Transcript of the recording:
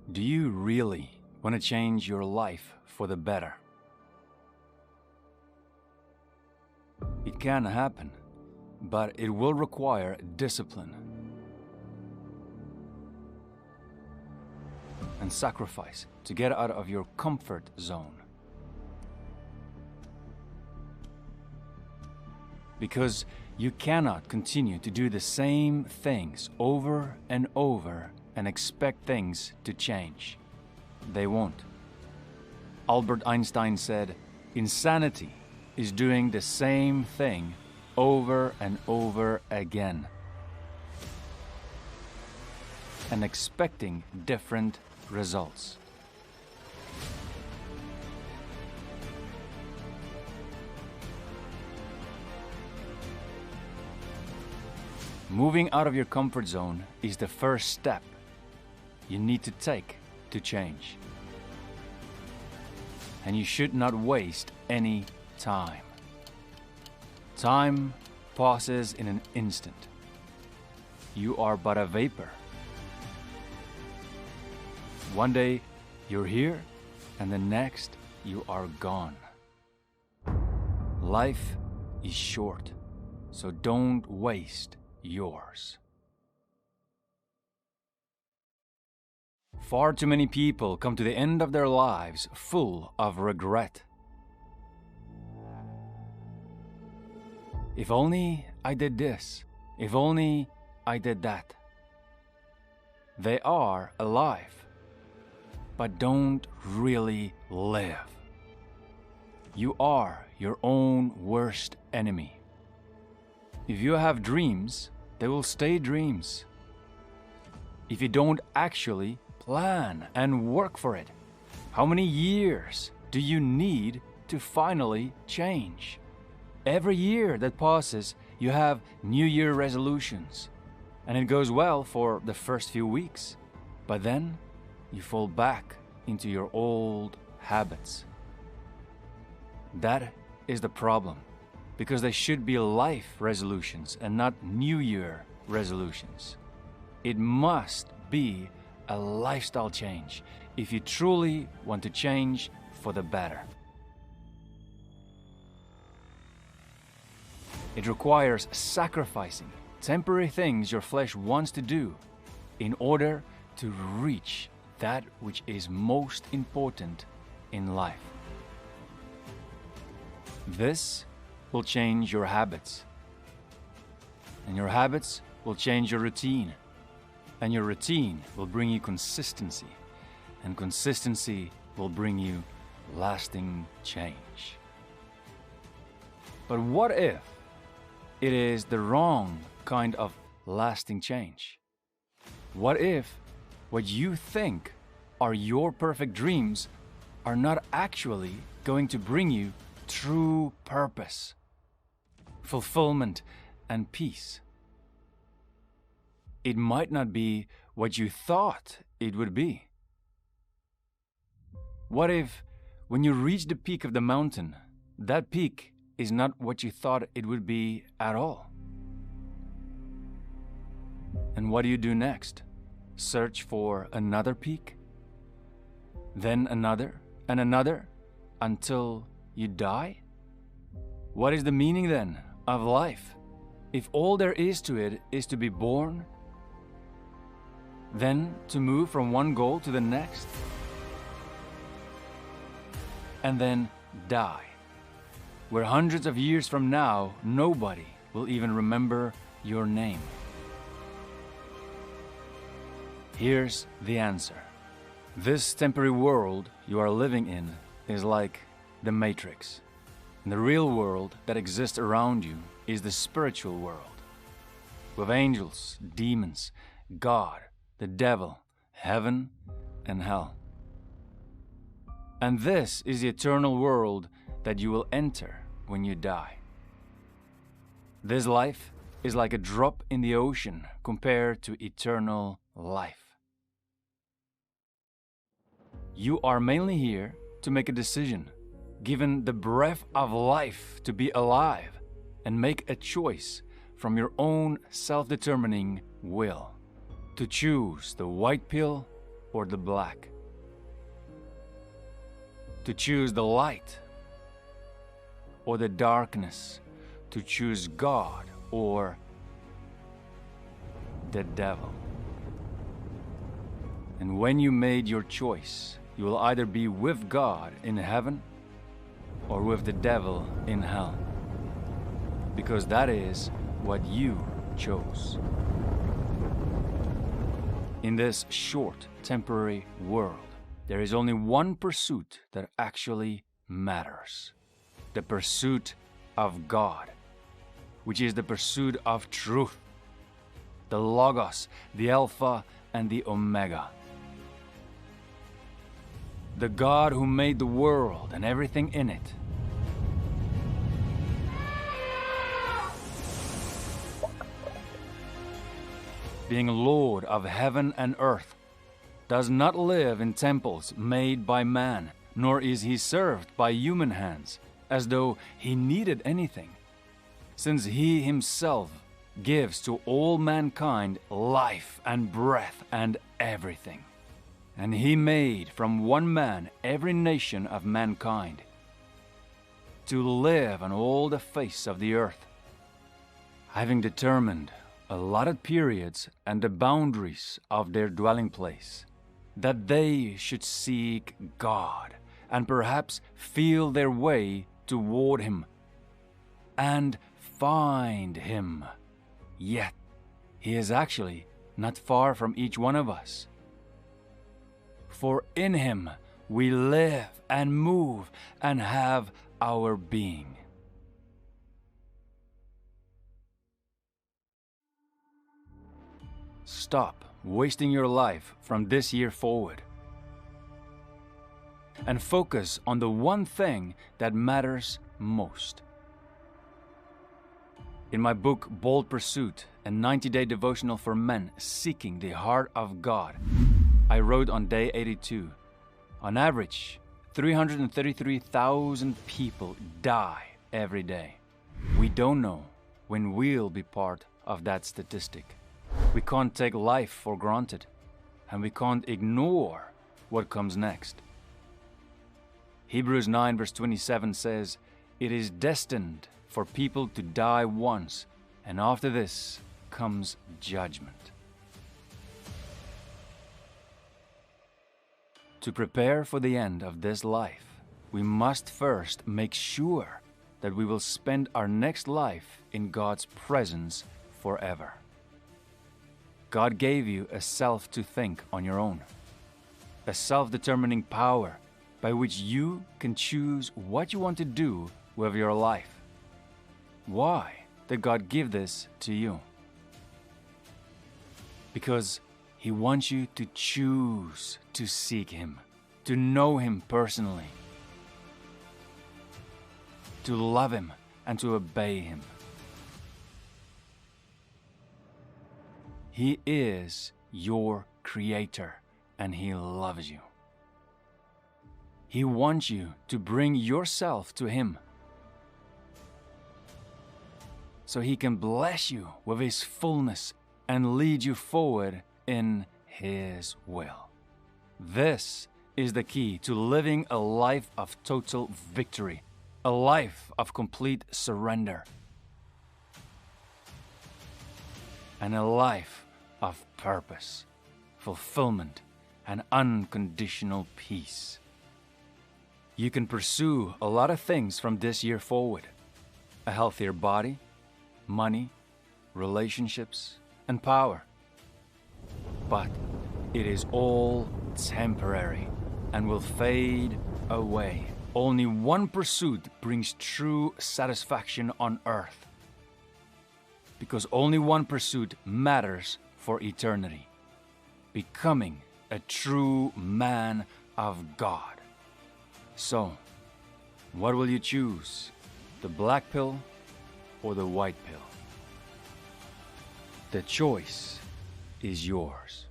Do you really want to change your life for the better? It can happen, but it will require discipline and sacrifice to get out of your comfort zone. Because you cannot continue to do the same things over and over and expect things to change. They won't. Albert Einstein said, "Insanity is doing the same thing over and over again and expecting different results." Moving out of your comfort zone is the first step you need to take to change. And you should not waste any time. Time passes in an instant. You are but a vapor. One day you're here, and the next you are gone. Life is short, so don't waste yours. Far too many people come to the end of their lives full of regret. If only I did this, if only I did that. They are alive, but don't really live. You are your own worst enemy. If you have dreams, they will stay dreams. If you don't actually plan and work for it, how many years do you need to finally change? Every year that passes, you have New Year resolutions, and it goes well for the first few weeks, but then you fall back into your old habits. That is the problem, because they should be life resolutions and not New Year resolutions. It must be a lifestyle change if you truly want to change for the better. It requires sacrificing temporary things your flesh wants to do in order to reach that which is most important in life. This will change your habits, and your habits will change your routine, and your routine will bring you consistency, and consistency will bring you lasting change. But what if it is the wrong kind of lasting change? What if what you think are your perfect dreams are not actually going to bring you true purpose, fulfillment, and peace? It might not be what you thought it would be. What if, when you reach the peak of the mountain, that peak is not what you thought it would be at all? And what do you do next? Search for another peak? Then another and another until you die? What is the meaning then of life if all there is to it is to be born, then to move from one goal to the next, and then die, where hundreds of years from now nobody will even remember your name? Here's the answer. This temporary world you are living in is like the Matrix. And the real world that exists around you is the spiritual world, with angels, demons, God, the devil, heaven, and hell. And this is the eternal world that you will enter when you die. This life is like a drop in the ocean compared to eternal life. You are mainly here to make a decision, given the breath of life to be alive, and make a choice from your own self-determining will, to choose the white pill or the black. To choose the light or the darkness. To choose God or the devil. And when you made your choice, you will either be with God in heaven or with the devil in hell. Because that is what you chose. In this short, temporary world, there is only one pursuit that actually matters. The pursuit of God, which is the pursuit of truth. The Logos, the Alpha and the Omega. The God who made the world and everything in it. Being Lord of heaven and earth, does not live in temples made by man, nor is he served by human hands, as though he needed anything, since he himself gives to all mankind life and breath and everything. And he made from one man every nation of mankind to live on all the face of the earth, having determined allotted periods and the boundaries of their dwelling place, that they should seek God and perhaps feel their way toward him and find him. Yet he is actually not far from each one of us. For in him we live and move and have our being. Stop wasting your life from this year forward and focus on the one thing that matters most. In my book, Bold Pursuit, a 90-day devotional for men seeking the heart of God, I wrote on day 82, on average, 333,000 people die every day. We don't know when we'll be part of that statistic. We can't take life for granted, and we can't ignore what comes next. Hebrews 9 verse 27 says, "It is destined for people to die once, and after this comes judgment." To prepare for the end of this life, we must first make sure that we will spend our next life in God's presence forever. God gave you a self to think on your own, a self-determining power by which you can choose what you want to do with your life. Why did God give this to you? Because He wants you to choose to seek Him, to know Him personally, to love Him and to obey Him. He is your Creator and He loves you. He wants you to bring yourself to Him so He can bless you with His fullness and lead you forward in His will. This is the key to living a life of total victory, a life of complete surrender, and a life of purpose, fulfillment, and unconditional peace. You can pursue a lot of things from this year forward: a healthier body, money, relationships, and power. But it is all temporary and will fade away. Only one pursuit brings true satisfaction on earth, because only one pursuit matters for eternity: becoming a true man of God. So, what will you choose? The black pill or the white pill? The choice is yours.